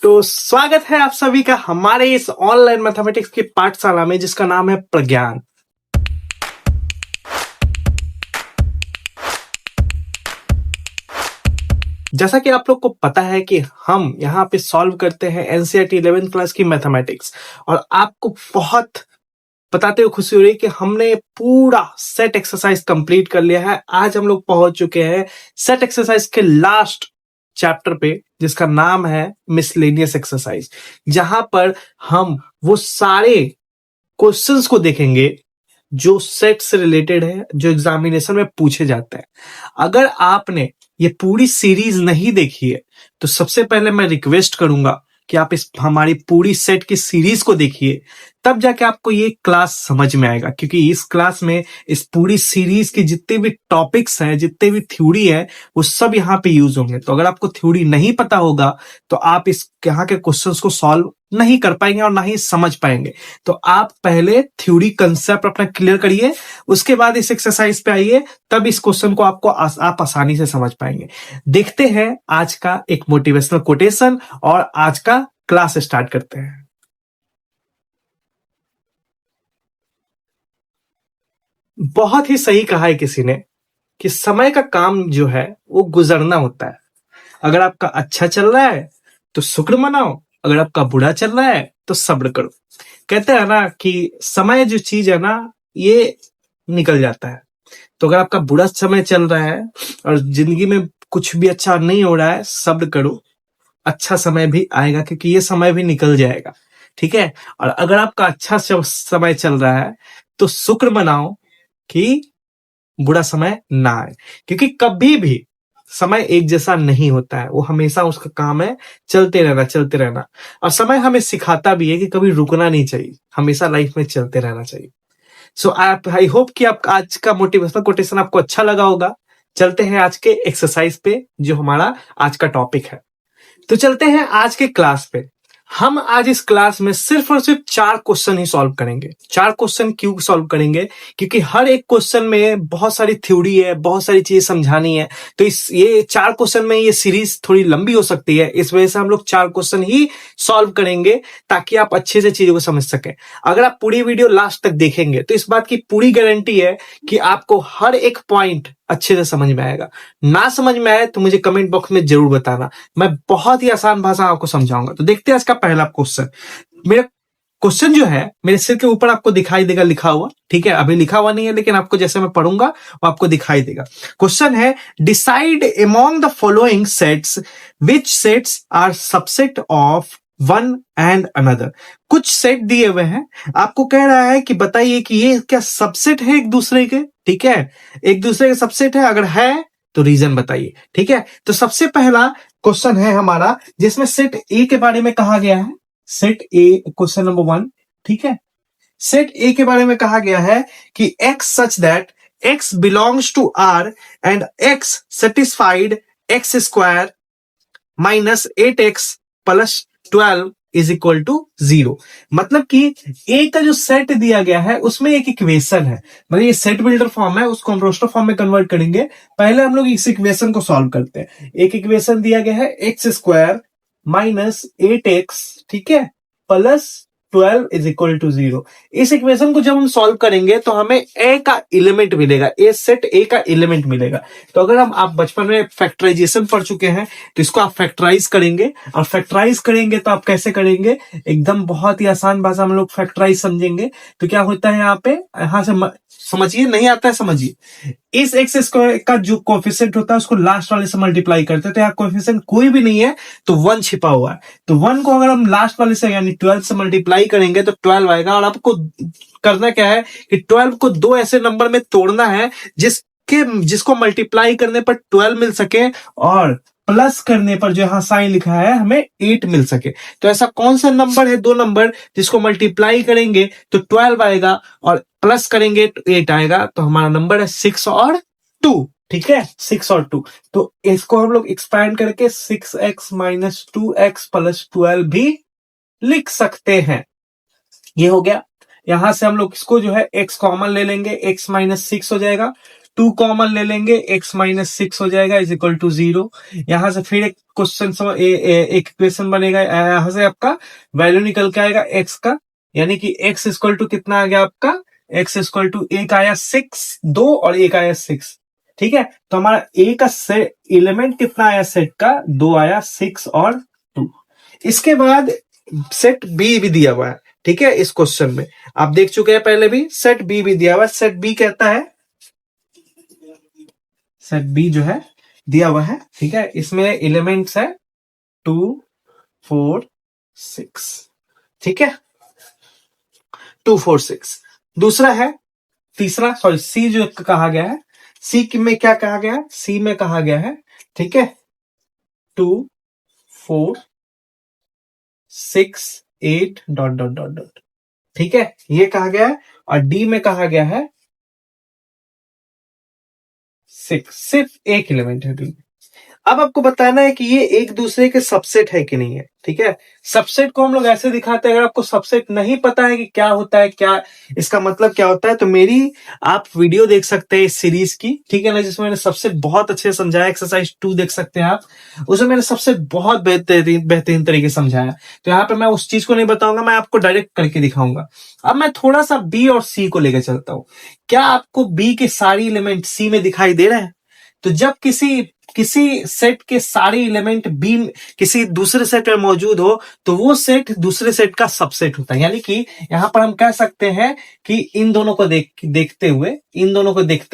तो स्वागत है आप सभी का हमारे इस ऑनलाइन मैथमेटिक्स की पाठशाला में जिसका नाम है प्रज्ञान। जैसा कि आप लोग को पता है कि हम यहाँ पे सॉल्व करते हैं एनसीईआरटी 11th क्लास की मैथमेटिक्स, और आपको बहुत बताते हुए खुशी हो रही है कि हमने पूरा सेट एक्सरसाइज कंप्लीट कर लिया है। आज हम लोग पहुंच चुके हैं सेट एक्सरसाइज के लास्ट चैप्टर पे जिसका नाम है मिसलेनियस एक्सरसाइज, जहां पर हम वो सारे क्वेश्चंस को देखेंगे जो सेट से रिलेटेड है, जो एग्जामिनेशन में पूछे जाते हैं। अगर आपने ये पूरी सीरीज नहीं देखी है तो सबसे पहले मैं रिक्वेस्ट करूंगा कि आप इस हमारी पूरी सेट की सीरीज को देखिए, तब जाके आपको ये क्लास समझ में आएगा। क्योंकि इस क्लास में इस पूरी सीरीज के जितने भी टॉपिक्स हैं, जितने भी थ्योरी है, वो सब यहाँ पे यूज होंगे। तो अगर आपको थ्योरी नहीं पता होगा तो आप इस यहाँ के क्वेश्चंस को सॉल्व नहीं कर पाएंगे और ना ही समझ पाएंगे। तो आप पहले थ्योरी कंसेप्ट अपना क्लियर करिए, उसके बाद इस एक्सरसाइज पे आइए, तब इस क्वेश्चन को आप आसानी से समझ पाएंगे। देखते हैं आज का एक मोटिवेशनल कोटेशन और आज का क्लास स्टार्ट करते हैं। बहुत ही सही कहा है किसी ने कि समय का काम जो है वो गुजरना होता है। अगर आपका अच्छा चल रहा है तो शुक्र मनाओ, अगर आपका बुरा चल रहा है तो सब्र करो। कहते हैं ना कि समय जो चीज है ना, ये निकल जाता है। तो अगर आपका बुरा समय चल रहा है और जिंदगी में कुछ भी अच्छा नहीं हो रहा है, सब्र करो, अच्छा समय भी आएगा, क्योंकि ये समय भी निकल जाएगा। ठीक है। और अगर आपका अच्छा समय चल रहा है तो शुक्र मनाओ कि बुरा समय ना आए, क्योंकि कभी भी समय एक जैसा नहीं होता है। वो हमेशा उसका काम है चलते रहना, चलते रहना। और समय हमें सिखाता भी है कि कभी रुकना नहीं चाहिए, हमेशा लाइफ में चलते रहना चाहिए। सो आई होप कि आप आज का मोटिवेशनल कोटेशन आपको अच्छा लगा होगा। चलते हैं आज के एक्सरसाइज पे, जो हमारा आज का टॉपिक है। तो चलते हैं आज के क्लास पे। हम आज इस क्लास में सिर्फ और सिर्फ 4 क्वेश्चन ही सॉल्व करेंगे। 4 क्वेश्चन क्यों सॉल्व करेंगे? क्योंकि हर एक क्वेश्चन में बहुत सारी थ्योरी है, बहुत सारी चीजें समझानी है। तो ये 4 क्वेश्चन में ये सीरीज थोड़ी लंबी हो सकती है, इस वजह से हम लोग 4 क्वेश्चन ही सॉल्व करेंगे ताकि आप अच्छे से चीजों को समझ सकें। अगर आप पूरी वीडियो लास्ट तक देखेंगे तो इस बात की पूरी गारंटी है कि आपको हर एक पॉइंट अच्छे से समझ में आएगा। ना समझ में आए तो मुझे कमेंट बॉक्स में जरूर बताना, मैं बहुत ही आसान भाषा में आपको समझाऊंगा। तो देखते हैं आज का पहला क्वेश्चन। मेरा क्वेश्चन जो है मेरे सिर के ऊपर आपको दिखाई देगा लिखा हुआ। ठीक है, अभी लिखा हुआ नहीं है, लेकिन आपको जैसे मैं पढ़ूंगा वो आपको दिखाई देगा। क्वेश्चन है, decide among the following sets which sets are subset of one and another. कुछ सेट दिए हुए हैं, आपको कह रहा है कि बताइए कि ये क्या सबसेट है एक दूसरे के। ठीक है, एक दूसरे के सबसेट है, अगर है तो रीजन बताइए। ठीक है, तो सबसे पहला क्वेश्चन है हमारा जिसमें सेट ए के बारे में कहा गया है। सेट ए, क्वेश्चन नंबर 1। ठीक है, सेट ए के बारे में कहा गया है कि x such that x belongs to R and x satisfied x square minus 8x plus 12 is equal to 0। मतलब कि ए का जो सेट दिया गया है उसमें एक इक्वेशन है, मतलब ये सेट बिल्डर फॉर्म है, उसको हम रोस्टर फॉर्म में कन्वर्ट करेंगे। पहले हम लोग इस इक्वेशन को सॉल्व करते हैं। एक इक्वेशन दिया गया है एक्स स्क्वायर माइनस 8x, ठीक है, प्लस 12 इज इक्वल टू 0। इस इक्वेशन को जब हम सॉल्व करेंगे तो हमें ए का एलिमेंट मिलेगा, ए सेट ए का एलिमेंट मिलेगा। तो अगर आप बचपन में फैक्टराइजेशन पढ़ चुके हैं तो इसको आप फैक्टराइज करेंगे, और फैक्टराइज करेंगे तो आप कैसे करेंगे, एकदम बहुत ही आसान भाषा में लोग फैक्टराइज समझेंगे। तो क्या होता है यहाँ पे, यहां से समझिए, नहीं आता है समझिए। इस एक्स स्क्वायर का जो कोएफिशिएंट होता है उसको लास्ट वाले से मल्टीप्लाई करते हैं, तो यहाँ कोएफिशिएंट कोई भी नहीं है तो 1 छिपा हुआ है। तो 1 को अगर हम लास्ट वाले से यानी 12 से मल्टीप्लाई करेंगे तो 12 आएगा। और आपको करना क्या है कि 12 को 2 ऐसे नंबर में तोड़ना है जिसको मल्टीप्लाई करने पर 12 मिल सके और प्लस करने पर जो यहां साइन लिखा है हमें 8 मिल सके। तो ऐसा कौन सा नंबर है, 2 नंबर जिसको मल्टीप्लाई करेंगे तो 12 आएगा और प्लस करेंगे तो 8 आएगा। तो हमारा नंबर है 6 और 2। ठीक है, 6 और 2। तो इसको हम लोग एक्सपैंड करके 6x माइनस 2x प्लस 12 भी लिख सकते हैं। ये हो गया। यहां से हम लोग इसको जो है x कॉमन ले लेंगे, x माइनस 6 हो जाएगा, 2 कॉमन ले लेंगे, x माइनस 6 हो जाएगा इज इक्वल टू 0। यहां से फिर एक क्वेश्चन एक इक्वेशन बनेगा, यहां से आपका वैल्यू निकल के आएगा x का, यानी कि x इक्वल टू कितना आ गया आपका, x इक्वल टू एक आया 6, 2 और एक आया 6। ठीक है, तो हमारा a का एलिमेंट कितना आया सेट का, 2 आया, 6 और 2। इसके बाद सेट बी भी दिया हुआ है। ठीक है, इस क्वेश्चन में आप देख चुके हैं पहले भी, सेट बी भी दिया हुआ है। सेट बी कहता है, सेट बी जो है दिया हुआ है। ठीक है, इसमें एलिमेंट्स है 2, 4, 6। ठीक है, 2, 4, 6। दूसरा है, तीसरा सॉरी सी जो कहा गया है, सी में क्या कहा गया है, सी में कहा गया है, ठीक है, 2, 4, 6, 8 डॉट डॉट डॉट डॉट। ठीक है, ये कहा गया है। और डी में कहा गया है 6, सिर्फ एक एलिमेंट है डी। अब आपको बताना है कि ये एक दूसरे के सबसेट है कि नहीं है। ठीक है, सबसेट को हम लोग ऐसे दिखाते हैं, अगर आपको सबसेट नहीं पता है कि क्या होता है, क्या इसका मतलब क्या होता है, तो मेरी आप वीडियो देख सकते हैं इस सीरीज की, ठीक है ना, जिसमें मैंने सबसे बहुत अच्छे से समझाया। एक्सरसाइज 2 देख सकते हैं आप, उसमें मैंने सबसे बहुत बेहतरीन तरीके से समझाया। तो यहाँ पे मैं उस चीज को नहीं बताऊंगा, मैं आपको डायरेक्ट करके दिखाऊंगा। अब मैं थोड़ा सा बी और सी को लेकर चलता हूं। क्या आपको बी के सारी एलिमेंट सी में दिखाई दे रहे हैं? तो जब किसी सेट के सारे एलिमेंट बी किसी दूसरे सेट में मौजूद हो, तो वो सेट दूसरे सेट का सबसेट होता है। यानी कि यहां पर हम कह सकते हैं कि इन दोनों को देखते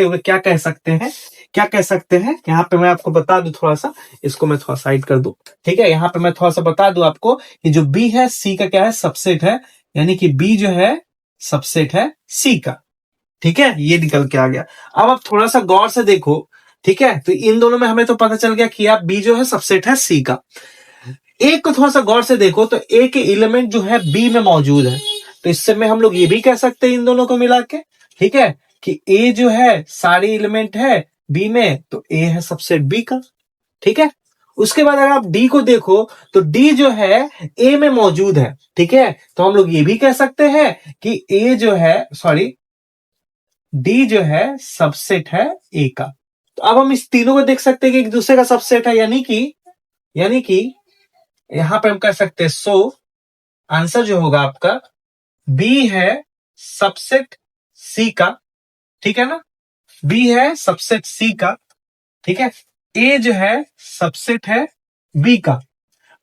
हुए क्या कह सकते हैं, क्या कह सकते हैं, यहां पे मैं आपको बता दूं, थोड़ा सा इसको मैं थोड़ा साइड कर दूं। ठीक है, यहां पे मैं थोड़ा सा बता दूं आपको कि जो बी है सी का क्या है, सबसेट है। यानी कि बी जो है सबसेट है सी का। ठीक है, ये निकल के आ गया। अब आप थोड़ा सा गौर से देखो। ठीक है, तो इन दोनों में हमें तो पता चल गया कि आप बी जो है सबसेट है सी का। एक को थोड़ा सा गौर से देखो, तो ए के एलिमेंट जो है बी में मौजूद है, तो इससे में हम लोग ये भी कह सकते हैं इन दोनों को मिला के, ठीक है, कि ए जो है सारे एलिमेंट है बी में, तो ए है सबसेट बी का। ठीक है, उसके बाद अगर आप डी को देखो, तो डी जो है ए में मौजूद है। ठीक है, तो हम लोग ये भी कह सकते हैं कि ए जो है सॉरी डी जो है सबसेट है ए का। तो अब हम इस तीनों को देख सकते हैं कि एक दूसरे का सबसेट है, यानी कि यहां पर हम कह सकते हैं सो आंसर जो होगा आपका बी है सबसेट सी का। ठीक है ना, बी है सबसेट सी का। ठीक है, ए जो है सबसेट है बी का,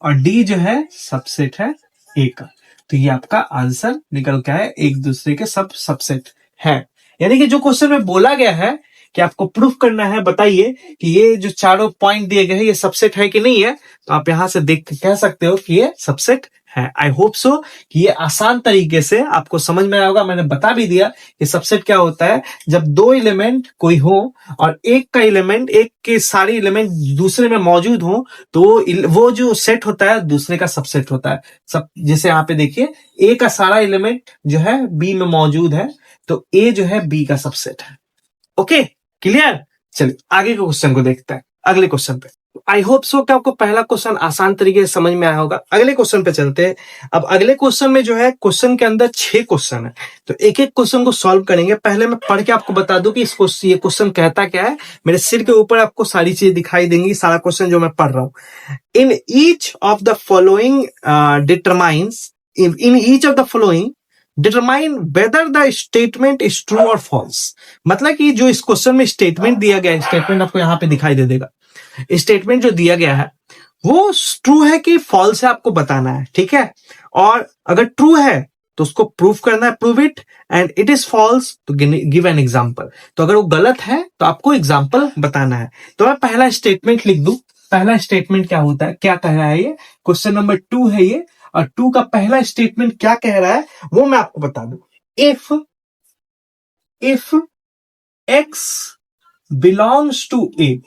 और डी जो है सबसेट है ए का। तो ये आपका आंसर निकल के है, एक दूसरे के सब सबसेट है। यानी कि जो क्वेश्चन में बोला गया है कि आपको प्रूफ करना है, बताइए कि ये जो चारों पॉइंट दिए गए हैं ये सबसेट है कि नहीं है, तो आप यहां से देख कह सकते हो कि ये सबसेट है। आई होप सो कि ये आसान तरीके से आपको समझ में आया होगा। मैंने बता भी दिया कि सबसेट क्या होता है, जब दो एलिमेंट कोई हो और एक का एलिमेंट, एक के सारे एलिमेंट दूसरे में मौजूद हो, तो वो जो सेट होता है दूसरे का सबसेट होता है। सब जैसे यहाँ पे देखिए, ए का सारा एलिमेंट जो है बी में मौजूद है, तो ए जो है बी का सबसेट है। Okay, clear. चलिए आगे के क्वेश्चन को देखते हैं, अगले क्वेश्चन पे। आई होप सो कि आपको पहला क्वेश्चन आसान तरीके से समझ में आया होगा। अगले क्वेश्चन पे चलते हैं। अब अगले क्वेश्चन में जो है, क्वेश्चन के अंदर 6 क्वेश्चन है, तो एक एक क्वेश्चन को सॉल्व करेंगे। पहले मैं पढ़ के आपको बता दूं कि ये क्वेश्चन कहता क्या है। मेरे सिर के ऊपर आपको सारी चीज दिखाई देंगी, सारा क्वेश्चन जो मैं पढ़ रहा हूं। In each of the following determines in each of the following determine whether the statement is true और फॉल्स। मतलब कि जो इस क्वेश्चन में स्टेटमेंट दिया गया है, स्टेटमेंट आपको यहां पे दिखाई दे देगा। स्टेटमेंट जो दिया गया है वो ट्रू है कि फॉल्स है, आपको बताना है। ठीक है, और अगर ट्रू है तो उसको प्रूफ करना है, prove it, and it is false तो गिव एन एग्जांपल। तो अगर वो गलत है तो आपको एग्जांपल बताना है। तो मैं पहला स्टेटमेंट लिख दूं। पहला स्टेटमेंट क्या होता है, क्या कह रहा है, ये क्वेश्चन नंबर 2 है ये, और 2 का पहला स्टेटमेंट क्या कह रहा है वो मैं आपको बता दूं। इफ एक्स बिलोंग्स टू ए,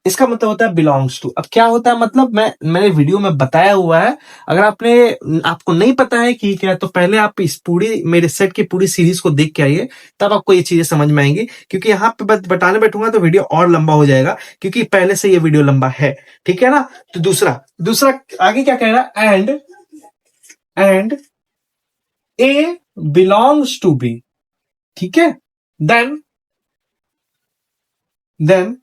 इसका मतलब होता है बिलोंग्स टू। अब क्या होता है मतलब, मैंने वीडियो में बताया हुआ है। अगर आपको नहीं पता है कि क्या, तो पहले आप इस पूरी मेरे सेट की पूरी सीरीज को देख के आइए, तब आपको ये चीजें समझ में आएंगी। क्योंकि यहाँ पे बताने बैठूंगा तो वीडियो और लंबा हो जाएगा, क्योंकि पहले से ये वीडियो लंबा है। ठीक है ना, तो दूसरा आगे क्या कह रहा है, and A belongs to B. ठीक है, देन देन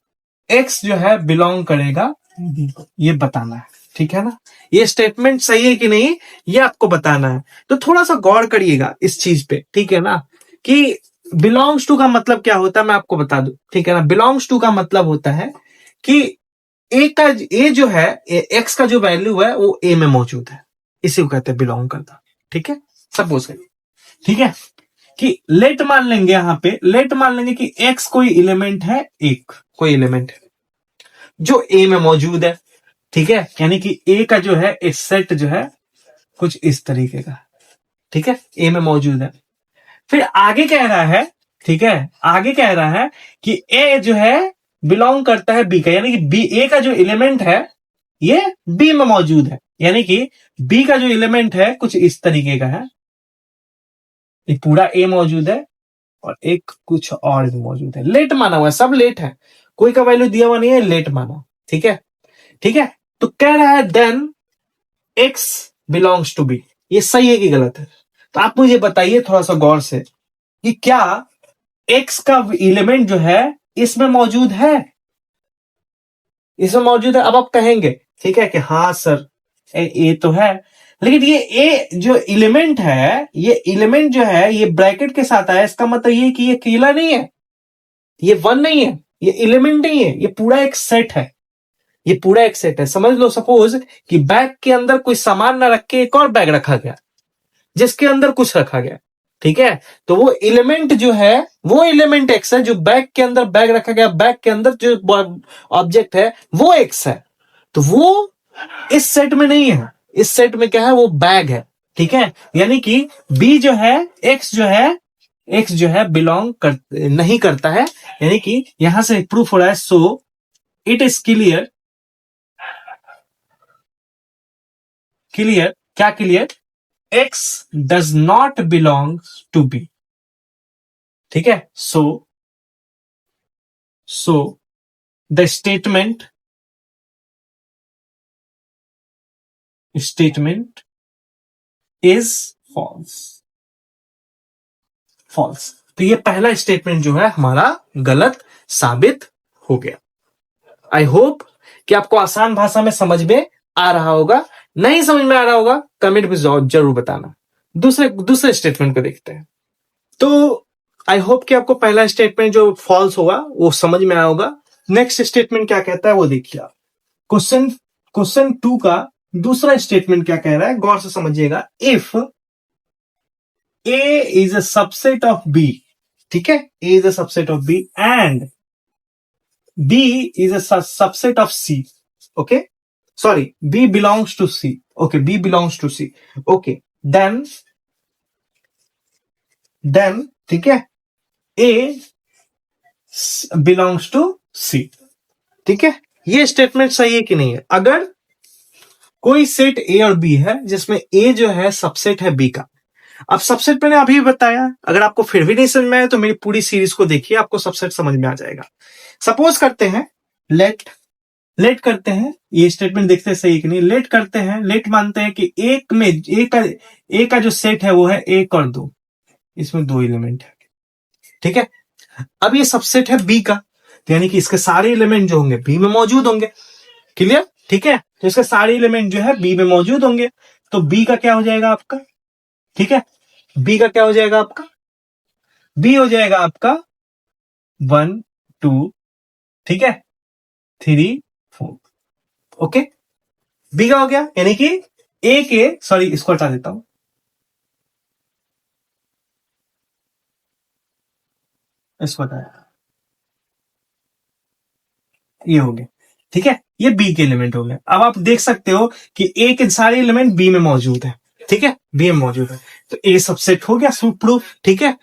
एक्स जो है बिलोंग करेगा बी को, ये बताना है, ठीक है ना। ये स्टेटमेंट सही है कि नहीं ये आपको बताना है। तो थोड़ा सा गौर करिएगा इस चीज पे, ठीक है ना, कि बिलोंग्स टू का मतलब क्या होता है मैं आपको बता दूं, ठीक है ना। बिलोंग्स टू का मतलब होता है कि ए जो है एक्स का जो वैल्यू है वो ए में मौजूद है, इसी को कहते हैं बिलोंग करता, ठीक है। सपोज करिए, ठीक है, कि लेट मान लेंगे, यहां पे लेट मान लेंगे कि एक्स कोई एलिमेंट है, एक कोई एलिमेंट है जो ए में मौजूद है, ठीक है। यानी कि ए का जो है एक सेट जो है कुछ इस तरीके का, ठीक है, ए में मौजूद है। फिर आगे कह रहा है, ठीक है, आगे कह रहा है कि ए जो है बिलोंग करता है बी का, यानी कि बी, ए का जो एलिमेंट है ये बी में मौजूद है, यानी कि बी का जो एलिमेंट है कुछ इस तरीके का है, ये पूरा ए मौजूद है और एक कुछ और भी मौजूद है। लेट माना हुआ है, सब लेट है, कोई का वैल्यू दिया हुआ नहीं है, लेट माना, ठीक है, ठीक है। तो कह रहा है then X belongs to B, ये सही है कि गलत है। तो आप मुझे बताइए थोड़ा सा गौर से कि क्या एक्स का एलिमेंट जो है इसमें मौजूद है, इसमें मौजूद है। अब आप कहेंगे, ठीक है, कि हाँ सर ए तो है, लेकिन ये ए जो एलिमेंट है, ये एलिमेंट जो है ये ब्रैकेट के साथ आया, इसका मतलब ये कि ये अकेला नहीं है, ये वन नहीं है, ये एलिमेंट नहीं है, ये पूरा एक सेट है, ये पूरा एक सेट है। समझ लो सपोज कि बैग के अंदर कोई सामान ना रख के एक और बैग रखा गया जिसके अंदर कुछ रखा गया, ठीक है। तो वो एलिमेंट जो है वो एलिमेंट एक्स है, जो बैग के अंदर बैग रखा गया, बैग के अंदर जो ऑब्जेक्ट है वो एक्स है। तो वो इस सेट में नहीं है, इस सेट में क्या है, वो बैग है, ठीक है। यानी कि बी जो है एक्स जो है बिलोंग नहीं करता है, यानी कि यहां से प्रूफ हो रहा है। So it is clear, clear क्या clear, X does not belong to B, ठीक है। So the statement is false, false. तो ये पहला स्टेटमेंट जो है हमारा गलत साबित हो गया। आई होप कि आपको आसान भाषा में समझ में आ रहा होगा, नहीं समझ में आ रहा होगा कमेंट में जरूर बताना। दूसरे स्टेटमेंट को देखते हैं। तो आई होप कि आपको पहला स्टेटमेंट जो फॉल्स होगा वो समझ में आया होगा। नेक्स्ट स्टेटमेंट क्या कहता है वो देखिए आप। क्वेश्चन 2 का दूसरा स्टेटमेंट क्या कह रहा है, गौर से समझिएगा। If A is a subset of B, ठीक है, A is a subset of B and B is a subset of C, okay, sorry, B belongs to C, okay, B belongs to C, okay, then ठीक है, ए belongs to सी, ठीक है। ये statement सही है कि नहीं है। अगर कोई सेट ए और बी है जिसमें ए जो है सबसेट है बी का, अब सबसेट मैंने अभी बताया, अगर आपको फिर भी नहीं समझ में आया तो मेरी पूरी सीरीज को देखिए, आपको सबसेट समझ में आ जाएगा। सपोज करते हैं, लेट करते हैं, ये स्टेटमेंट देखते हैं सही है कि नहीं। लेट करते हैं, लेट मानते हैं कि एक में ए का जो सेट है वो है 1 और 2, इसमें 2 एलिमेंट है, ठीक है। अब ये सबसेट है बी का, तो यानी कि इसके सारे एलिमेंट जो होंगे बी में मौजूद होंगे, क्लियर, ठीक है। तो इसके सारे एलिमेंट जो है बी में मौजूद होंगे, तो बी का क्या हो जाएगा आपका, ठीक है, बी का क्या हो जाएगा आपका, बी हो जाएगा आपका 1 2, ठीक है, 3 4, ओके, बी का हो गया। यानी कि ए के, सॉरी इसको हटा देता हूं, इसको हटाया, ये हो गया, ठीक है, ये बी के एलिमेंट हो गए। अब आप देख सकते हो कि ए के सारे एलिमेंट बी में मौजूद है, ठीक है, बी में मौजूद है, तो ए सबसेट हो गया प्रूफ, ठीक है।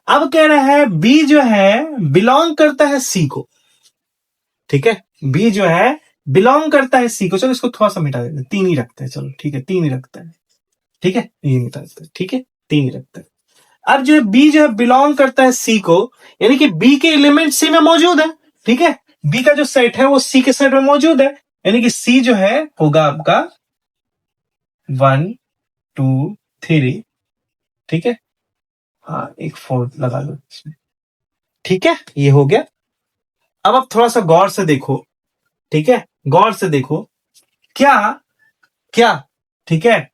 अब कह रहा है बी जो है बिलोंग करता है सी को, ठीक है, बी जो है बिलोंग करता है सी को। चलो इसको थोड़ा सा मिटा देते हैं, 3 ही रखते हैं, चलो ठीक है, 3 ही रखते हैं, ठीक है, ये मिटा देते हैं, ठीक है, 3 ही रखते हैं। अब जो बी जो है बिलोंग करता है सी को, यानी कि बी के एलिमेंट सी में मौजूद है, ठीक है, बी का जो सेट है वो सी के सेट में मौजूद है, यानी कि सी जो है होगा आपका 1 2 3, ठीक है, हाँ एक 4 लगा लो इसमें, ठीक है, ये हो गया। अब आप थोड़ा सा गौर से देखो, ठीक है, गौर से देखो, क्या क्या ठीक है,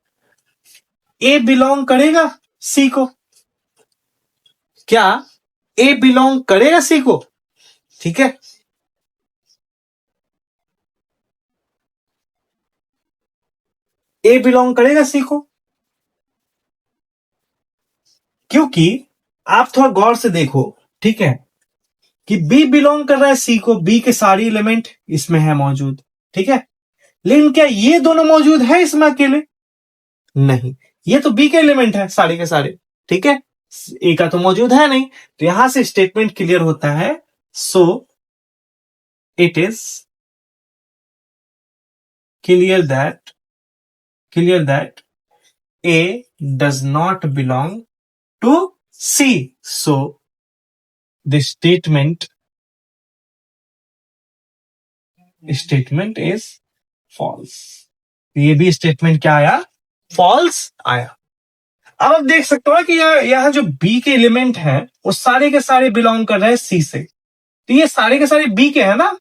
ए बिलोंग करेगा सी को? क्या ए बिलोंग करेगा सी को? ठीक है, ए बिलोंग करेगा सी को, क्योंकि आप थोड़ा गौर से देखो, ठीक है, कि बी बिलोंग कर रहा है सी को, बी के सारे एलिमेंट इसमें है मौजूद, ठीक है, लेकिन क्या ये दोनों मौजूद है इसमें अकेले? नहीं, ये तो बी के एलिमेंट है सारे के सारे, ठीक है, ए का तो मौजूद है नहीं, तो यहां से स्टेटमेंट क्लियर होता है, so it is clear that A does not belong to C, so the statement is false. ये भी स्टेटमेंट क्या आया? फॉल्स आया। अब आप देख सकते हो कि यहाँ जो बी के एलिमेंट हैं वो सारे के सारे बिलोंग कर रहे हैं सी से, तो ये सारे के सारे बी के हैं ना,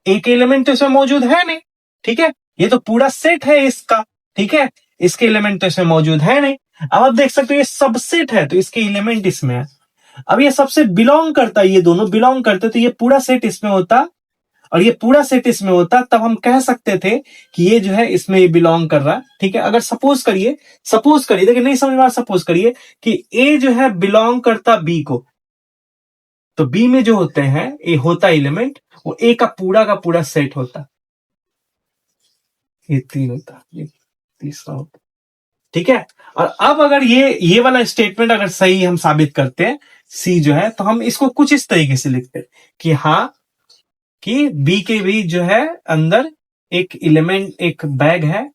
ए के एलिमेंट तो इसमें मौजूद है नहीं, ठीक है, ये तो पूरा सेट है इसका, ठीक है, इसके एलिमेंट तो इसमें मौजूद है नहीं। अब आप देख सकते हो ये सबसेट है तो इसके एलिमेंट इसमें है। अब ये सबसे बिलोंग करता है, ये दोनों बिलोंग करते तो ये पूरा सेट इसमें होता और ये पूरा सेट इसमें होता, तब हम कह सकते थे कि ये जो है इसमें ये बिलोंग कर रहा है, ठीक है। अगर सपोज करिए देखिए नहीं समझ में आ, सपोज करिए कि ए जो है बिलोंग करता बी को, तो बी में जो होते हैं ए होता एलिमेंट, वो ए का पूरा सेट होता, ये 3 होता, ये तीसरा होता, ठीक है। और अब अगर ये वाला स्टेटमेंट अगर सही हम साबित करते हैं सी जो है, तो हम इसको कुछ इस तरीके से लिखते हैं कि हाँ, कि बी के भी जो है अंदर एक एलिमेंट एक बैग है,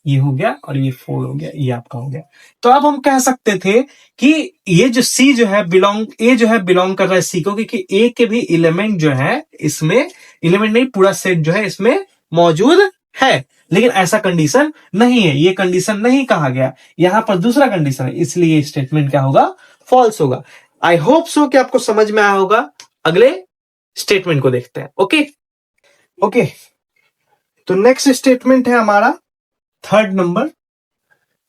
ये हो गया और ये 4 हो गया, ये आपका हो गया। तो अब हम कह सकते थे कि ये जो सी जो है ए जो है बिलोंग कर रहा है सी को, क्योंकि ए के भी एलिमेंट जो है इसमें, एलिमेंट नहीं पूरा सेट जो है इसमें मौजूद है। लेकिन ऐसा कंडीशन नहीं है, ये कंडीशन नहीं कहा गया, यहां पर दूसरा कंडीशन है, इसलिए स्टेटमेंट क्या होगा? फॉल्स होगा। आई होप सो कि आपको समझ में आया होगा। अगले स्टेटमेंट को देखते हैं। ओके, तो नेक्स्ट स्टेटमेंट है हमारा 3rd नंबर।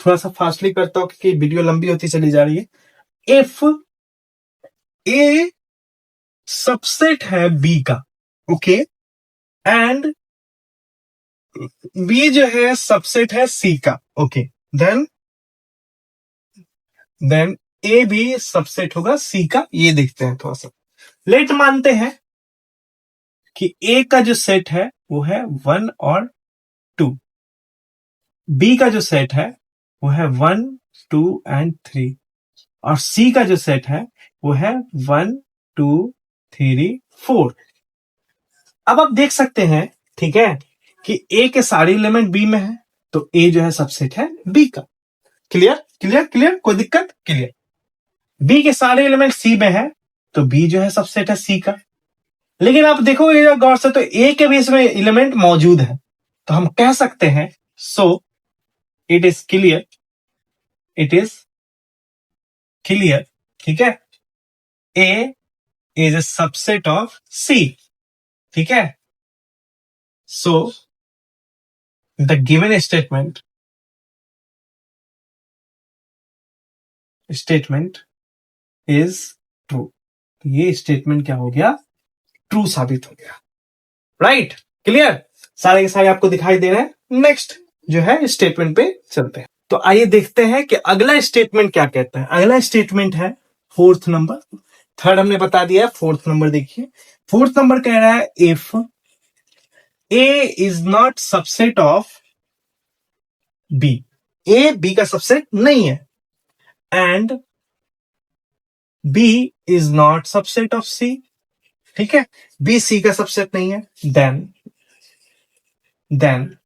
थोड़ा सा फास्टली करता हूं क्योंकि वीडियो लंबी होती चली जा रही है। इफ ए सबसेट है बी का, ओके, एंड बी जो है सबसेट है सी का, ओके, देन ए भी सबसेट होगा सी का। ये देखते हैं थोड़ा सा, लेट मानते हैं कि ए का जो सेट है वो है 1 और 2, बी का जो सेट है वो है 1 2 एंड 3, और सी का जो सेट है वो है 1 2 3 4। अब आप देख सकते हैं, ठीक है, कि ए के सारे एलिमेंट बी में है, तो ए जो है सबसेट है बी का। क्लियर, कोई दिक्कत? क्लियर। बी के सारे एलिमेंट सी में है, तो बी जो है सबसेट है सी का। लेकिन आप देखोगे गौर से, तो ए के भी इसमें एलिमेंट मौजूद है, तो हम कह सकते हैं सो इट इज क्लियर, ठीक है, A is a subset of C, ठीक है। So the given statement is true. ये स्टेटमेंट क्या हो गया? ट्रू साबित हो गया। राइट, क्लियर, सारे के सारे आपको दिखाई दे रहे हैं। नेक्स्ट जो है स्टेटमेंट पे चलते हैं। तो आइए देखते हैं कि अगला स्टेटमेंट क्या कहता है। अगला स्टेटमेंट है 4th नंबर। 3rd हमने बता दिया, 4th नंबर देखिए। 4th नंबर कह रहा है if A is not subset of B, A B का सबसेट नहीं है, and B is not subset of C, ठीक है, बी सी का सबसेट नहीं है, then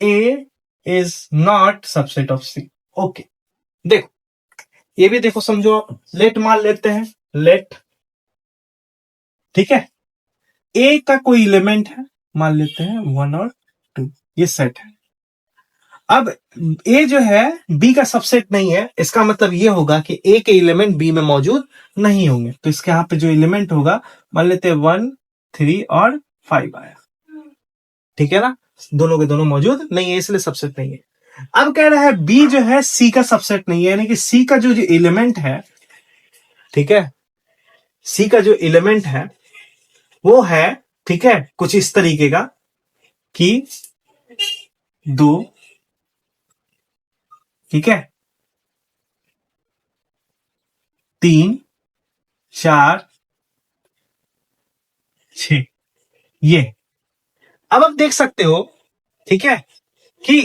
A is not subset of C. Okay, देखो ये भी देखो, समझो आप, लेट मान लेते हैं, लेट, ठीक है, ए का कोई एलिमेंट है, मान लेते हैं 1 और 2, ये सेट है। अब ए जो है बी का सबसेट नहीं है, इसका मतलब ये होगा कि ए के एलिमेंट बी में मौजूद नहीं होंगे। तो इसके यहाँ पे जो एलिमेंट होगा, मान लेते हैं 1, 3 और 5 आया, ठीक है ना, दोनों के दोनों मौजूद नहीं है, इसलिए सबसेट नहीं है। अब कह रहा है बी जो है सी का सबसेट नहीं है, यानी कि सी का जो एलिमेंट है, ठीक है, सी का जो एलिमेंट है वो है, ठीक है, कुछ इस तरीके का कि 2, ठीक है, 3, 4, 6, ये। अब आप देख सकते हो, ठीक है, कि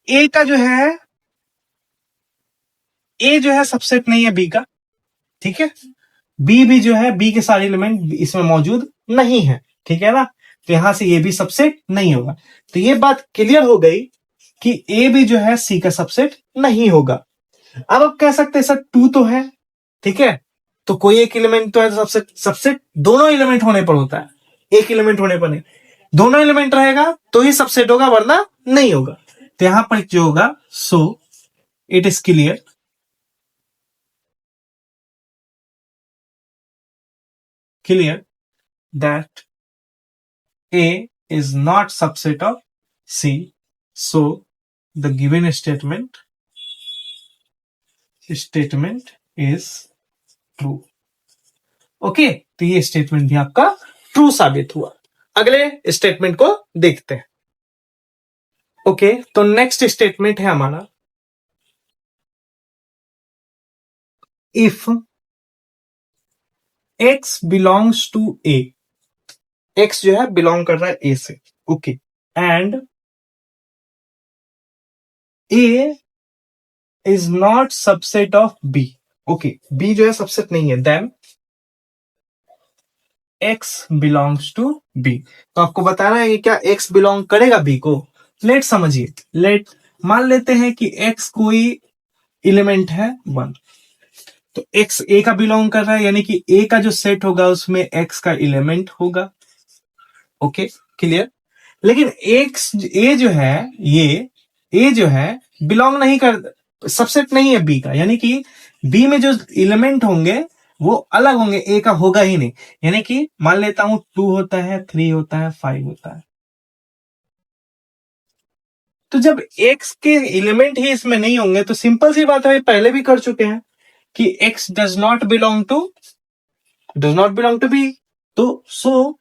ए का जो है, ए जो है सबसेट नहीं है बी का, ठीक है, बी भी जो है, बी के सारे एलिमेंट इसमें मौजूद नहीं है, ठीक है ना, तो यहां से ये भी सबसेट नहीं होगा। तो ये बात क्लियर हो गई कि ए भी जो है सी का सबसेट नहीं होगा। अब आप कह सकते हैं सर 2 तो है, ठीक है, तो कोई एक एलिमेंट तो है, सबसेट, सबसेट दोनों एलिमेंट होने पर होता है, एक एलिमेंट होने पर नहीं, दोनों एलिमेंट रहेगा तो ही सबसेट होगा, वरना नहीं होगा। तो यहां पर जो होगा, सो it is clear, clear that A is not subset of C, so the given statement is true. Okay, तो ये स्टेटमेंट भी आपका ट्रू साबित हुआ। अगले स्टेटमेंट को देखते हैं। ओके, तो नेक्स्ट स्टेटमेंट है हमारा, if x belongs to A, x जो है बिलोंग कर रहा है ए से, okay, and A is not subset of B, okay, B जो है सबसेट नहीं है, then x belongs to B. तो आपको बताना है कि क्या x बिलोंग करेगा b को। लेट समझिए, लेट मान लेते हैं कि x कोई एलिमेंट है 1, तो x a का बिलोंग कर रहा है, यानी कि a का जो सेट होगा उसमें x का एलिमेंट होगा, ओके, क्लियर। लेकिन x a जो है, ये a जो है बिलोंग नहीं कर, सबसेट नहीं है b का, यानी कि b में जो एलिमेंट होंगे वो अलग होंगे, a का होगा ही नहीं। यानी कि मान लेता हूं 2 होता है, 3 होता है, 5 होता है। तो जब x के एलिमेंट ही इसमें नहीं होंगे तो सिंपल सी बात है, पहले भी कर चुके हैं कि x does not belong to B, तो so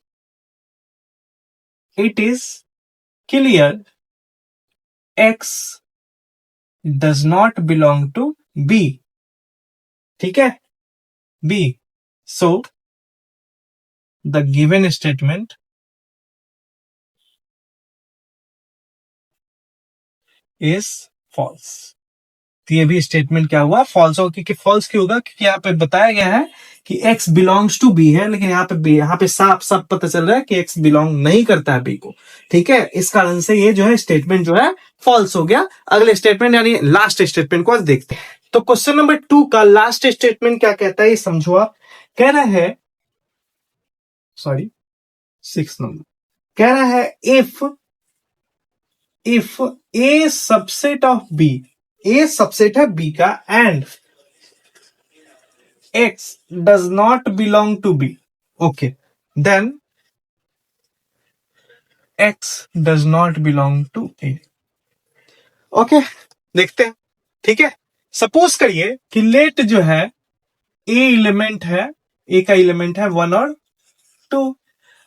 it is clear x does not belong to B, ठीक है, B, so the given statement is false. तो ये भी स्टेटमेंट क्या हुआ, फॉल्स होगा। क्योंकि फॉल्स क्यों होगा, क्योंकि यहाँ पे बताया गया है कि x बिलोंग्स टू बी है, लेकिन यहाँ पे साफ साफ पता चल रहा है कि x बिलोंग नहीं करता है बी को, ठीक है, इस कारण से ये जो है स्टेटमेंट जो है फॉल्स हो गया। अगले स्टेटमेंट यानी लास्ट स्टेटमेंट को आज देखते हैं। तो क्वेश्चन नंबर 2 का लास्ट स्टेटमेंट क्या कहता है, ये समझो आप। कह रहा है, सॉरी 6 नंबर, कह रहा है if A subset of B, A subset है बी का, and x does not belong to b, okay, then x does not belong to a, okay, देखते हैं, ठीक है। सपोज करिए कि लेट जो है ए एलिमेंट है, ए का एलिमेंट है 1 और 2।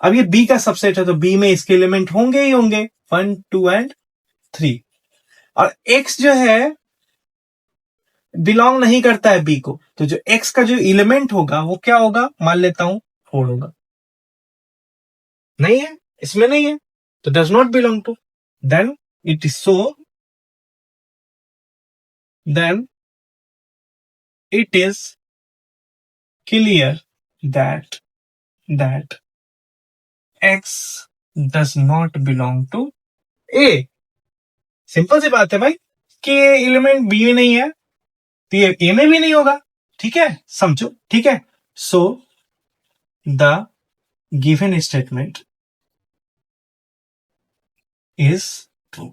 अब ये बी का सबसेट है तो बी में इसके एलिमेंट होंगे ही होंगे, 1, 2 एंड 3, और x जो है बिलोंग नहीं करता है बी को, तो जो x का जो एलिमेंट होगा वो क्या होगा, मान लेता हूं 4 होगा, नहीं है, इसमें नहीं है, तो does not belong to, then it is so, then it is clear that x does not belong to a। Simple सी बात है भाई कि ये एलिमेंट बी में नहीं है तो ये ए में भी नहीं होगा, ठीक है, समझो, ठीक है। So the given statement is true.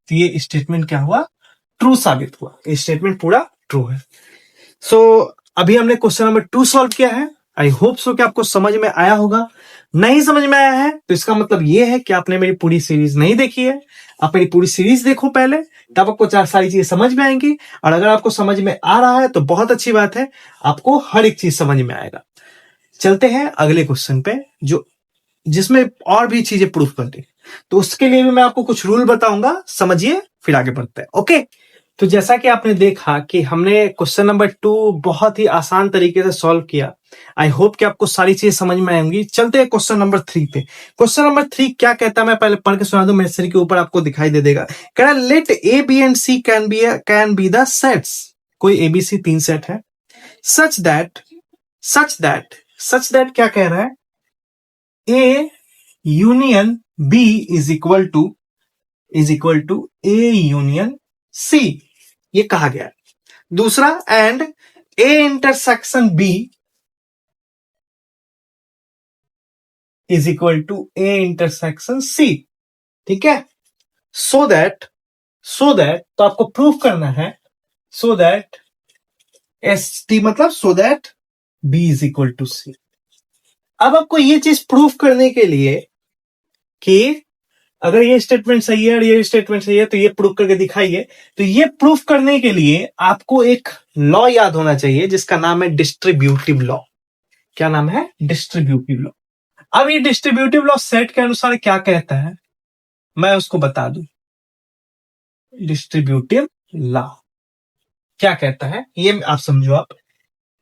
तो ये स्टेटमेंट क्या हुआ, ट्रू साबित हुआ, ये स्टेटमेंट पूरा ट्रू है। सो अभी हमने क्वेश्चन नंबर 2 सॉल्व किया है। आई होप सो कि आपको समझ में आया होगा। नहीं समझ में आया है तो इसका मतलब ये है कि आपने मेरी पूरी सीरीज नहीं देखी है। आप मेरी पूरी सीरीज देखो पहले, तब आपको सारी चीजें समझ में आएंगी। और अगर आपको समझ में आ रहा है तो बहुत अच्छी बात है, आपको हर एक चीज समझ में आएगा। चलते हैं अगले क्वेश्चन पे, जो जिसमें और भी चीजें प्रूफ करती है। तो उसके लिए भी मैं आपको कुछ रूल बताऊंगा, समझिए फिर आगे बढ़ते हैं। ओके, तो जैसा कि आपने देखा कि हमने क्वेश्चन नंबर 2 बहुत ही आसान तरीके से सॉल्व किया। आई होप कि आपको सारी चीजें समझ में आएंगी। चलते हैं क्वेश्चन नंबर 3 पे। क्वेश्चन नंबर 3 क्या कहता है, मैं पहले पढ़ के सुना दूं, मेरे सिर के ऊपर आपको दिखाई दे देगा। कह रहा है let A B and C can be the sets. कोई एबीसी 3 सेट है। सच दैट क्या कह रहा है, A union B is equal to A union C, ये कहा गया है। दूसरा, and A intersection B is equal to A intersection C. ठीक है, सो दैट तो आपको प्रूफ करना है, सो दैट एस टी मतलब so that B is equal to C. अब आपको ये चीज प्रूफ करने के लिए कि अगर ये स्टेटमेंट सही है और ये स्टेटमेंट सही है तो ये प्रूफ करके दिखाइए। तो ये प्रूफ करने के लिए आपको एक लॉ याद होना चाहिए जिसका नाम है डिस्ट्रीब्यूटिव लॉ। क्या नाम है, डिस्ट्रीब्यूटिव लॉ। अब ये डिस्ट्रीब्यूटिव लॉ सेट के अनुसार क्या कहता है, मैं उसको बता दूं। डिस्ट्रीब्यूटिव लॉ क्या कहता है ये आप समझो। आप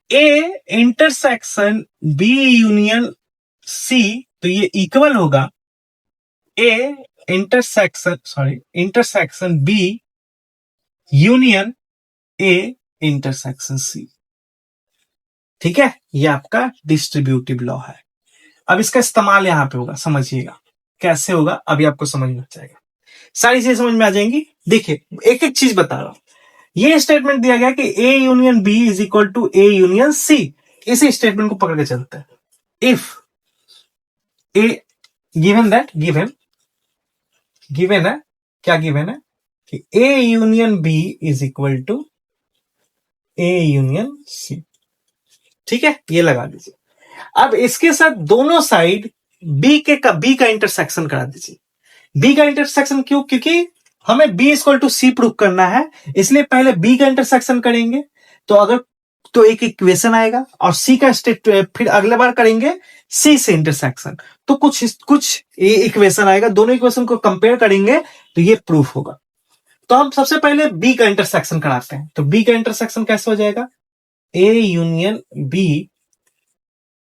A intersection B union C, तो ये इक्वल होगा A intersection B union A intersection C. ठीक है, ये आपका डिस्ट्रीब्यूटिव लॉ है। अब इसका इस्तेमाल यहां पे होगा, समझिएगा कैसे होगा, अभी आपको समझ में आ जाएगा, सारी चीजें समझ में आ जाएंगी। देखिए एक एक चीज बता रहा हूं। ये स्टेटमेंट दिया गया कि A union B is equal to A union C. इसी स्टेटमेंट को पकड़ के चलते हैं। If A given that given है, क्या गिवन है कि A union B is equal to A union C. ठीक है, ये लगा दीजिए। अब इसके साथ दोनों साइड बी का इंटरसेक्शन करा दीजिए। बी का इंटरसेक्शन क्यों, क्योंकि हमें B equal to C prove करना है, इसलिए पहले बी का इंटरसेक्शन करेंगे। तो एक इक्वेशन आएगा और सी का स्टेट, फिर अगले बार करेंगे सी से इंटरसेक्शन, तो कुछ इक्वेशन आएगा। दोनों इक्वेशन को कंपेयर करेंगे तो ये प्रूफ होगा। तो हम सबसे पहले बी का इंटरसेक्शन कराते हैं। तो बी का इंटरसेक्शन कैसे हो जाएगा, A union B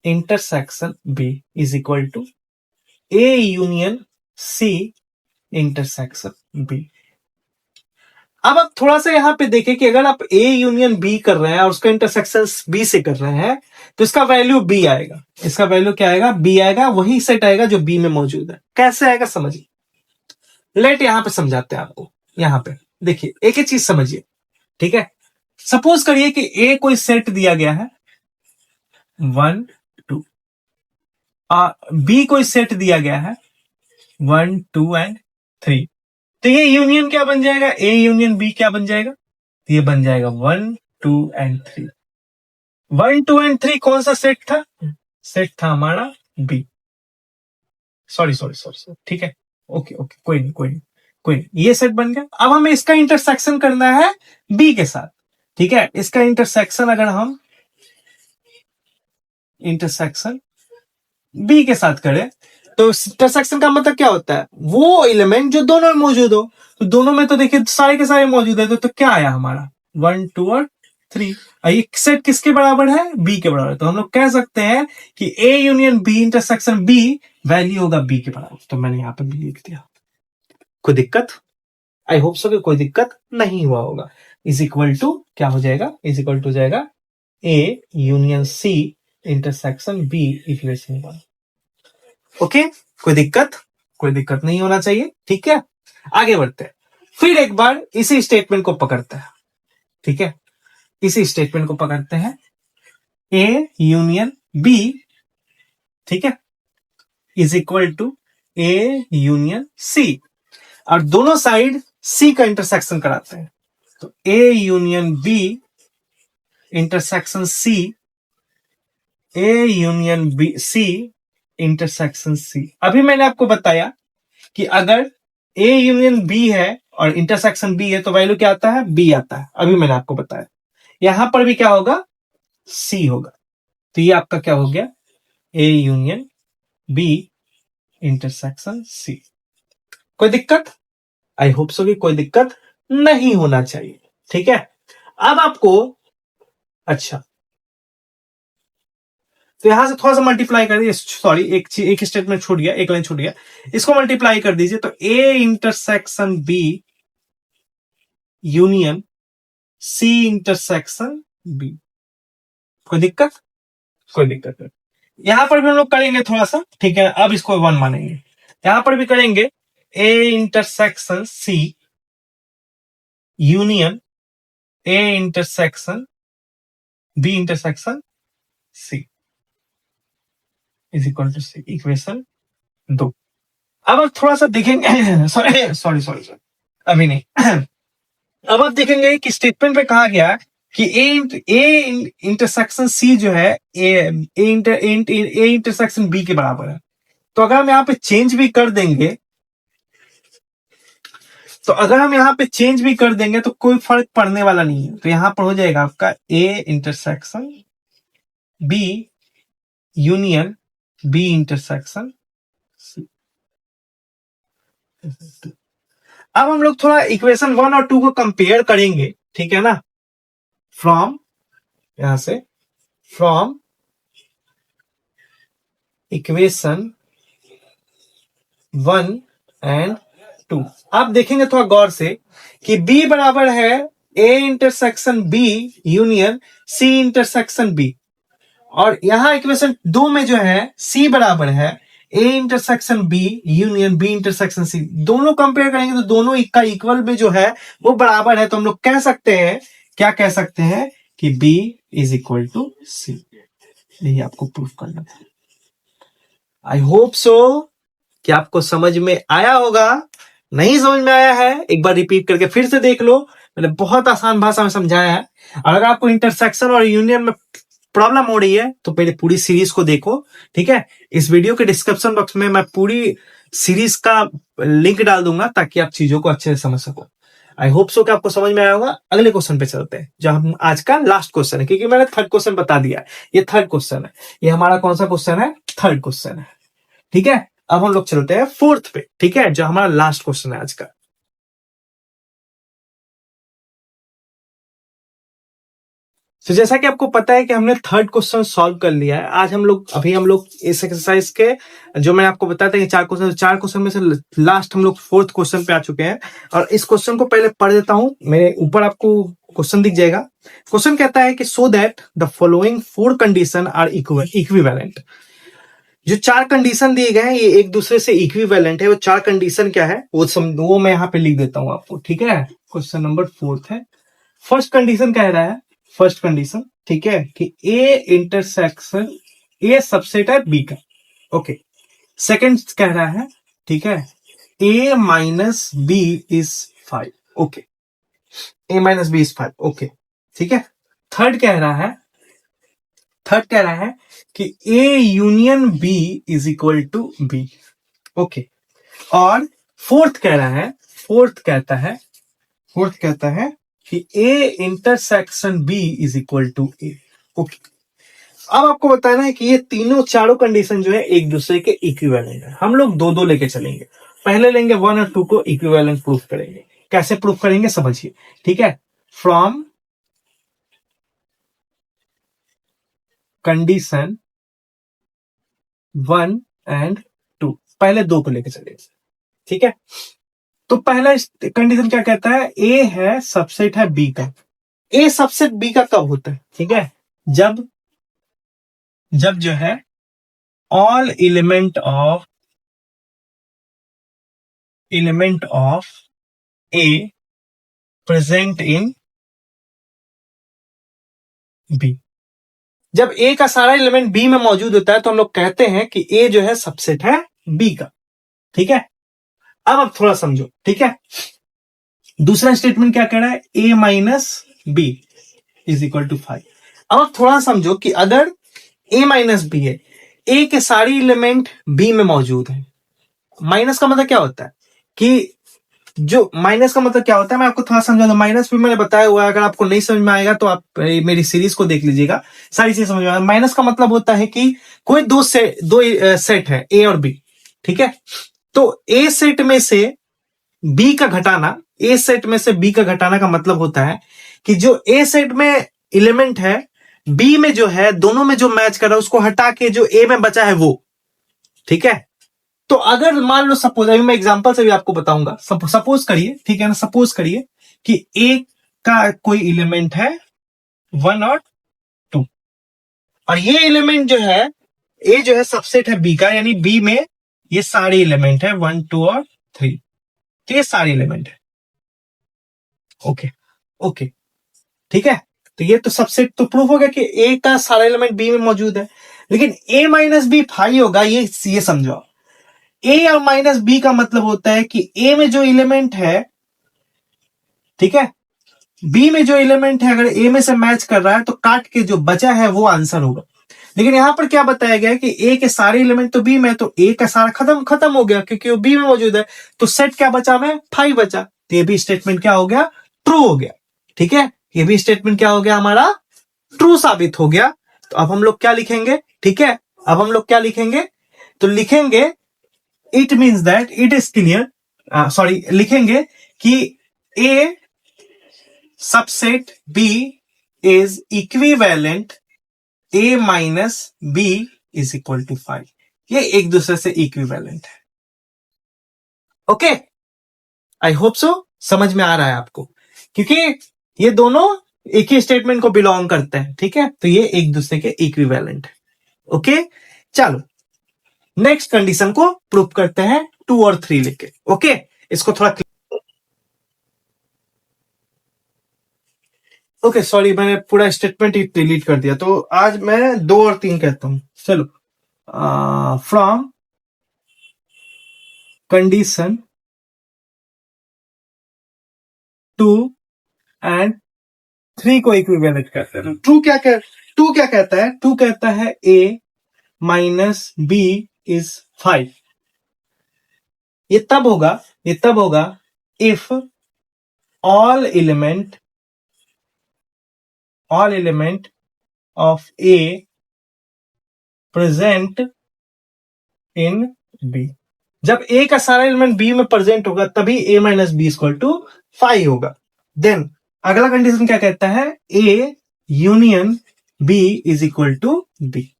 intersection B is equal to A union C intersection B. अब आप थोड़ा सा यहां पे देखें कि अगर आप ए यूनियन बी कर रहे हैं और उसका इंटरसेक्शन बी से कर रहे हैं तो इसका वैल्यू बी आएगा। इसका वैल्यू क्या आएगा, बी आएगा, वही सेट आएगा जो बी में मौजूद है। कैसे आएगा समझिए, लेट यहां पे समझाते हैं आपको। यहां पे देखिए एक एक चीज समझिए। ठीक है, सपोज करिए कि ए कोई सेट दिया गया है 1 2, बी कोई सेट दिया गया है 1 2 एंड 3। तो ये यूनियन क्या बन जाएगा, ए यूनियन बी क्या बन जाएगा, तो ये बन जाएगा 1 2 एंड 3। 1 2 एंड 3 कौन सा सेट था, सेट था हमारा बी। सॉरी, ठीक है, ओके, कोई नहीं, ये सेट बन गया। अब हमें इसका इंटरसेक्शन करना है बी के साथ। ठीक है, इसका इंटरसेक्शन अगर हम इंटरसेक्शन बी के साथ करें तो इंटरसेक्शन का मतलब क्या होता है, वो एलिमेंट जो दोनों में मौजूद हो। तो दोनों में तो देखिए सारे के सारे मौजूद है, तो क्या आया हमारा 1 2 और 3। ये सेट किसके बराबर है, बी के बराबर। तो हम लोग कह सकते हैं कि A union B intersection B value होगा बी के बराबर। तो मैंने यहां पे बी लिख दिया। कोई दिक्कत, आई होप सो कि कोई दिक्कत नहीं हुआ होगा। इज इक्वल टू क्या हो जाएगा, इज इक्वल टू जाएगा A union C intersection B equation 1। Okay, कोई दिक्कत नहीं होना चाहिए। ठीक है, आगे बढ़ते हैं। फिर एक बार इसी स्टेटमेंट को पकड़ते हैं। ठीक है, इसी स्टेटमेंट को पकड़ते हैं, ए यूनियन बी, ठीक है, is equal to A union C. और दोनों साइड सी का इंटरसेक्शन कराते हैं। तो A union B intersection C, A union B C intersection C. अभी मैंने आपको बताया कि अगर ए यूनियन बी है और इंटरसेक्शन बी है तो वैल्यू क्या आता है? बी आता है। अभी मैंने आपको बताया। यहां पर भी क्या होगा? सी होगा। तो ये आपका क्या हो गया? A union B intersection C. कोई दिक्कत? आई होप सो कि कोई दिक्कत नहीं होना चाहिए। ठीक है, अब आपको अच्छा, तो यहां से थोड़ा सा मल्टीप्लाई कर दीजिए। सॉरी, एक स्टेटमेंट छूट गया, एक लाइन छूट गया। इसको मल्टीप्लाई कर दीजिए तो A intersection B union C intersection B. कोई दिक्कत? कोई दिक्कत नहीं। यहां पर भी हम लोग करेंगे थोड़ा सा। ठीक है, अब इसको 1 मानेंगे। यहां पर भी करेंगे A intersection C union A intersection B intersection C is equal to C. Equation 2। अब थोड़ा सा देखेंगे सॉरी सॉरी सॉरी, अभी नहीं। अब आप देखेंगे कि स्टेटमेंट में कहा गया कि ए इंटरसेक्शन सी जो है ए इंटरसेक्शन बी के बराबर है। तो अगर हम यहाँ पे चेंज भी कर देंगे, तो अगर हम यहाँ पे चेंज भी कर देंगे तो कोई फर्क पड़ने वाला नहीं है। तो यहां पर हो जाएगा आपका A intersection B union B intersection C. अब हम लोग थोड़ा इक्वेशन 1 और 2 को कंपेयर करेंगे। ठीक है ना? फ्रॉम, यहां से फ्रॉम इक्वेशन 1 एंड 2 आप देखेंगे थोड़ा गौर से कि B बराबर है A intersection B union C intersection B, और यहां इक्वेशन 2 में जो है C बराबर है A intersection B union B intersection C। दोनों कंपेयर करेंगे तो दोनों का इक्वल में जो है वो बराबर है। तो हम लोग कह सकते हैं, क्या कह सकते हैं कि B is equal to C। यही आपको प्रूफ करना था। आई होप सो कि आपको समझ में आया होगा। नहीं समझ में आया है, एक बार रिपीट करके फिर से देख लो। मैंने बहुत आसान भाषा में समझाया है। और अगर आपको इंटरसेक्शन और यूनियन में प्रॉब्लम हो रही है तो पहले पूरी सीरीज को देखो। ठीक है, इस वीडियो के डिस्क्रिप्शन बॉक्स में मैं पूरी सीरीज का लिंक डाल दूंगा ताकि आप चीजों को अच्छे से समझ सको। आई होप सो कि आपको समझ में आया होगा। अगले क्वेश्चन पे चलते हैं, जो हम आज का लास्ट क्वेश्चन है, क्योंकि मैंने थर्ड क्वेश्चन बता दिया। ये थर्ड क्वेश्चन है। ये हमारा कौन सा क्वेश्चन है? थर्ड क्वेश्चन है। ठीक है, अब हम लोग चलते हैं फोर्थ पे। ठीक है, जो हमारा लास्ट क्वेश्चन है आज का। तो जैसा कि आपको पता है कि हमने थर्ड क्वेश्चन सॉल्व कर लिया है। आज हम लोग इस एक्सरसाइज के, जो मैंने आपको बताया था कि 4 क्वेश्चन में से लास्ट हम लोग फोर्थ क्वेश्चन पे आ चुके हैं। और इस क्वेश्चन को पहले पढ़ देता हूं। मेरे ऊपर आपको क्वेश्चन दिख जाएगा। क्वेश्चन कहता है कि so that the following 4 condition are equivalent. जो 4 कंडीशन दिए गए हैं ये एक दूसरे से इक्विवेलेंट है। वो 4 कंडीशन क्या है वो मैं यहाँ पे लिख देता हूं आपको। ठीक है, क्वेश्चन नंबर 4 है। फर्स्ट कंडीशन कह रहा है, फर्स्ट कंडीशन, ठीक है, कि ए इंटरसेक्शन ए सबसेट है बी का। ओके। सेकंड कह रहा है, ठीक है, A minus B is 5। Okay, A minus B is 5। Okay, ठीक है। थर्ड कह रहा है कि A union B is equal to B. Okay. और फोर्थ कहता है कि A intersection B is equal to A. Okay. अब आपको बताना है कि ये चारों कंडीशन जो है एक दूसरे के इक्विवेलेंट है। हम लोग दो लेके चलेंगे। पहले लेंगे 1 और 2 को इक्विवेलेंट प्रूफ करेंगे। कैसे प्रूफ करेंगे समझिए। ठीक है, फ्रॉम कंडीशन 1 एंड 2, पहले 2 को लेके चलेंगे। ठीक है, तो पहला कंडीशन क्या कहता है? ए है सबसेट है बी का। ए सबसेट बी का कब होता है? ठीक है, जब जो है all element of A present in B. जब ए का सारा एलिमेंट बी में मौजूद होता है तो हम लोग कहते हैं कि ए जो है सबसेट है बी का। ठीक है, अब थोड़ा समझो। ठीक है, दूसरा स्टेटमेंट क्या कह रहा है, A minus B is equal to 5। अब आप थोड़ा समझो कि अगर ए माइनस बी है, ए के सारे एलिमेंट बी में मौजूद है। माइनस का मतलब क्या होता है कि जो माइनस का मतलब क्या होता है, मैं आपको थोड़ा समझा दूं। माइनस भी मैंने बताया हुआ है, अगर आपको नहीं समझ में आएगा तो आप मेरी सीरीज को देख लीजिएगा, सारी चीज समझ में आएगा। माइनस का मतलब होता है कि कोई दो सेट है, ए और बी, ठीक है। तो ए सेट में से बी का घटाना, ए सेट में से बी का घटाना का मतलब होता है कि जो ए सेट में एलिमेंट है, बी में जो है, दोनों में जो मैच कर रहा है उसको हटा के जो ए में बचा है वो, ठीक है। तो अगर मान लो, सपोज, अभी मैं एग्जांपल से भी आपको बताऊंगा। सपोज करिए, ठीक है ना, सपोज करिए कि ए का कोई एलिमेंट है 1 और 2, और ये एलिमेंट जो है, ए जो है सबसेट है बी का, यानी बी में ये सारे एलिमेंट है 1 2 और 3, तो ये सारे एलिमेंट है। ओके, ओके, ठीक है। तो ये तो सबसेट तो प्रूफ हो गया कि ए का सारा एलिमेंट बी में मौजूद है। लेकिन ए माइनस बी 5 होगा, ये समझो। ए और माइनस बी का मतलब होता है कि ए में जो एलिमेंट है, ठीक है, बी में जो एलिमेंट है अगर ए में से मैच कर रहा है तो काट के जो बचा है वो आंसर होगा। लेकिन यहां पर क्या बताया गया है कि ए के सारे एलिमेंट तो बी में है, तो ए का सारा खत्म हो गया क्योंकि वो बी में मौजूद है। तो सेट क्या बचा में, 5 बचा। तो ये भी स्टेटमेंट क्या हो गया, ट्रू हो गया, ठीक है। ये भी स्टेटमेंट क्या हो गया, हमारा ट्रू साबित हो गया। तो अब हम लोग क्या लिखेंगे, ठीक है, अब हम लोग क्या लिखेंगे, तो लिखेंगे it means that it is clear, sorry, लिखेंगे कि A subset B is equivalent A minus B is equal to 5। ये एक दूसरे से इक्विवेलेंट है। ओके, आई होप सो समझ में आ रहा है आपको, क्योंकि ये दोनों एक ही स्टेटमेंट को बिलोंग करते हैं, ठीक है। तो ये एक दूसरे के इक्विवेलेंट है। ओके, चलो नेक्स्ट कंडीशन को प्रूव करते हैं 2 और 3 लेके। ओके, इसको थोड़ा, ओके, सॉरी, मैंने पूरा स्टेटमेंट ही डिलीट कर दिया। तो आज मैं 2 और 3 कहता हूं। चलो, फ्रॉम कंडीशन 2 एंड 3 को इक्विवेलेंट कहते हैं। टू क्या कहता है, टू कहता है ए माइनस बी इज 5। ये तब होगा if all element of A present in B. जब ए का सारा एलिमेंट बी में प्रेजेंट होगा तभी A minus B equal to 5 होगा। देन अगला कंडीशन क्या कहता है, A union B is equal to B.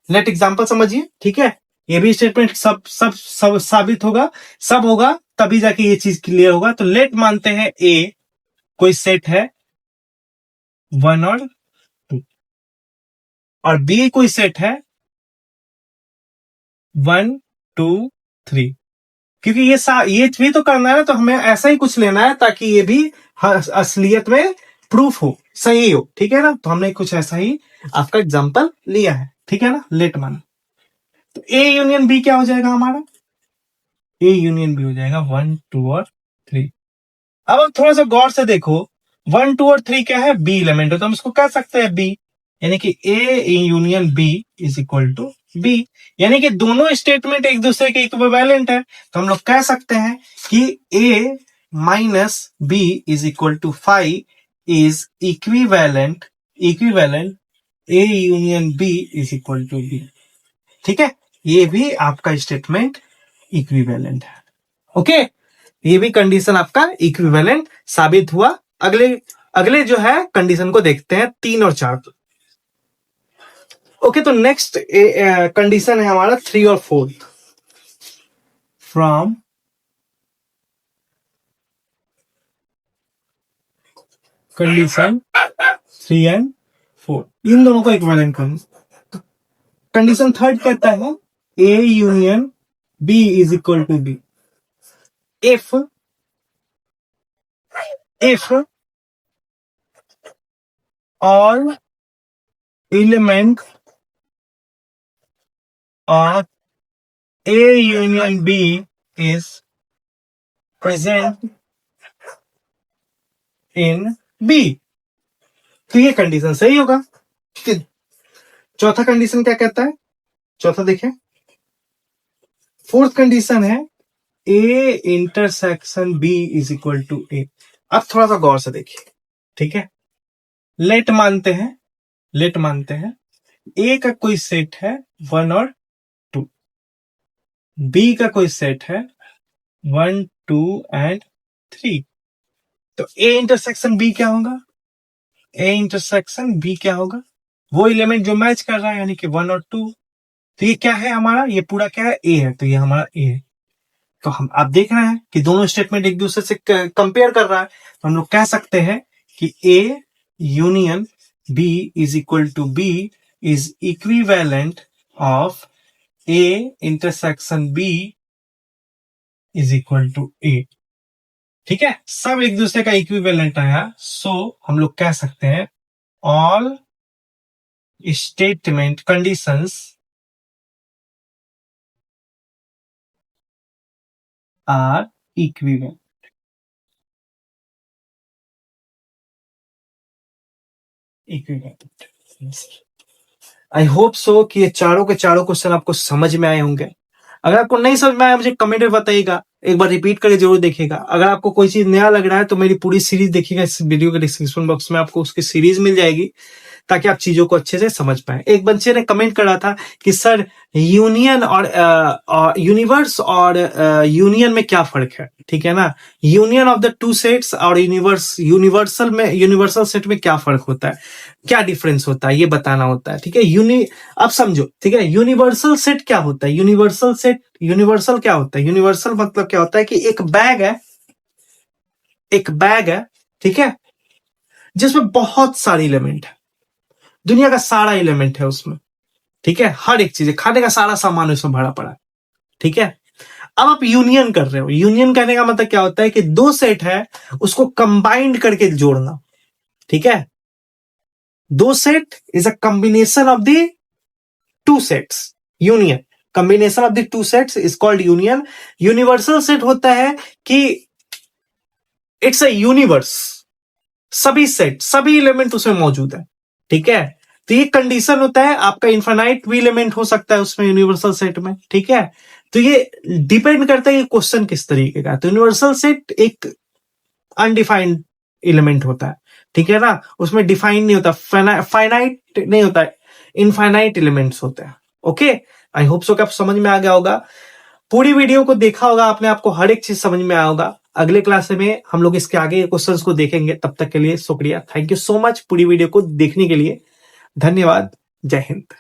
Let example समझिए, ठीक है। ये भी स्टेटमेंट सब साबित होगा, सब होगा तभी जाके ये चीज क्लियर होगा। तो लेट मानते हैं ए कोई सेट है 1 और 2, और बी कोई सेट है 1 2 3। क्योंकि ये भी तो करना है ना, तो हमें ऐसा ही कुछ लेना है ताकि ये भी असलियत में प्रूफ हो, सही हो, ठीक है ना। तो हमने कुछ ऐसा ही आपका एग्जांपल लिया है, ठीक है ना, लेट माना। तो ए यूनियन बी क्या हो जाएगा हमारा, ए यूनियन बी हो जाएगा 1 2 और 3। अब हम थोड़ा सा गौर से देखो, 1 2 और 3 क्या है, बी एलिमेंट है, तो हम इसको कह सकते हैं बी, यानी कि A union B is equal to B. यानी कि दोनों स्टेटमेंट एक दूसरे के इक्विवेलेंट है। तो हम लोग कह सकते हैं कि A minus B is equal to 5 is equivalent A union B is equal to B. ठीक है, ये भी आपका स्टेटमेंट इक्विवेलेंट है। ओके, ये भी कंडीशन आपका इक्विवेलेंट साबित हुआ। अगले अगले जो है कंडीशन को देखते हैं 3 और 4। ओके, तो नेक्स्ट कंडीशन है हमारा 3 और 4। फ्रॉम कंडीशन 3 एंड 4, इन दोनों को इक्विवेलेंट करना। कंडीशन थर्ड कहता है A union B is equal to B if all element of A union B is present in B. तो ये कंडीशन सही होगा। चौथा कंडीशन क्या कहता है? चौथा देखें, फोर्थ कंडीशन है A intersection B is equal to A. अब थोड़ा सा गौर से देखिए, ठीक है। लेट मानते हैं ए का कोई सेट है 1 और 2, बी का कोई सेट है 1 2 एंड 3। तो ए इंटरसेक्शन बी क्या होगा? ए इंटरसेक्शन बी क्या होगा? वो एलिमेंट जो मैच कर रहा है, यानी कि 1 और 2। तो ये क्या है हमारा? ये पूरा क्या है? ए है। तो ये हमारा ए है। तो हम आप देख रहे हैं कि दोनों स्टेटमेंट एक दूसरे से कंपेयर कर रहा है। तो हम लोग कह सकते हैं कि A union B is equal to B is equivalent of A intersection B is equal to A. ठीक है, सब एक दूसरे का इक्विवेलेंट आया। सो हम लोग कह सकते हैं all statement conditions are equivalent. I hope so कि ये चारों के चारों क्वेश्चन आपको समझ में आए होंगे। अगर आपको नहीं समझ में आया मुझे कमेंट में बताइएगा, एक बार रिपीट करके जरूर देखिएगा। अगर आपको कोई चीज नया लग रहा है तो मेरी पूरी सीरीज देखिएगा, इस वीडियो के डिस्क्रिप्शन बॉक्स में आपको उसकी सीरीज मिल जाएगी, ताकि आप चीजों को अच्छे से समझ पाए। एक बच्चे ने कमेंट करा था कि सर यूनियन और यूनिवर्स और यूनियन में क्या फर्क है? ठीक है ना, union of the two sets और यूनिवर्सल सेट में क्या फर्क होता है, क्या डिफरेंस होता है, ये बताना होता है। ठीक है, अब समझो। ठीक है, यूनिवर्सल सेट क्या होता है? यूनिवर्सल क्या होता है? यूनिवर्सल मतलब क्या होता है कि एक बैग है, ठीक है, जिसमें बहुत सारे एलिमेंट है, दुनिया का सारा एलिमेंट है उसमें। ठीक है, हर एक चीज, खाने का सारा सामान उसमें भरा पड़ा है। ठीक है, अब आप यूनियन कर रहे हो। यूनियन करने का मतलब क्या होता है कि दो सेट है, उसको कंबाइंड करके जोड़ना। ठीक है, दो set is a combination of the two sets. Union, combination of the two sets is called union. Universal set होता है कि इट्स अ यूनिवर्स, सभी सेट, सभी एलिमेंट उसमें मौजूद है। ठीक है, तो ये कंडीशन होता है। आपका इनफाइनाइट भी एलिमेंट हो सकता है उसमें, यूनिवर्सल सेट में। ठीक है, तो ये डिपेंड करता है कि क्वेश्चन किस तरीके का। तो यूनिवर्सल सेट एक अनडिफाइंड एलिमेंट होता है। ठीक है ना, उसमें डिफाइन नहीं होता, फाइनाइट नहीं होता, इनफाइनाइट एलिमेंट्स होते हैं। ओके, आई होप सो कि आप समझ में आ गया होगा। पूरी वीडियो को देखा होगा आपने, आपको हर एक चीज समझ में आया होगा। अगले क्लास में हम लोग इसके आगे क्वेश्चंस को देखेंगे। तब तक के लिए शुक्रिया, थैंक यू सो मच पूरी वीडियो को देखने के लिए। धन्यवाद, जय हिंद।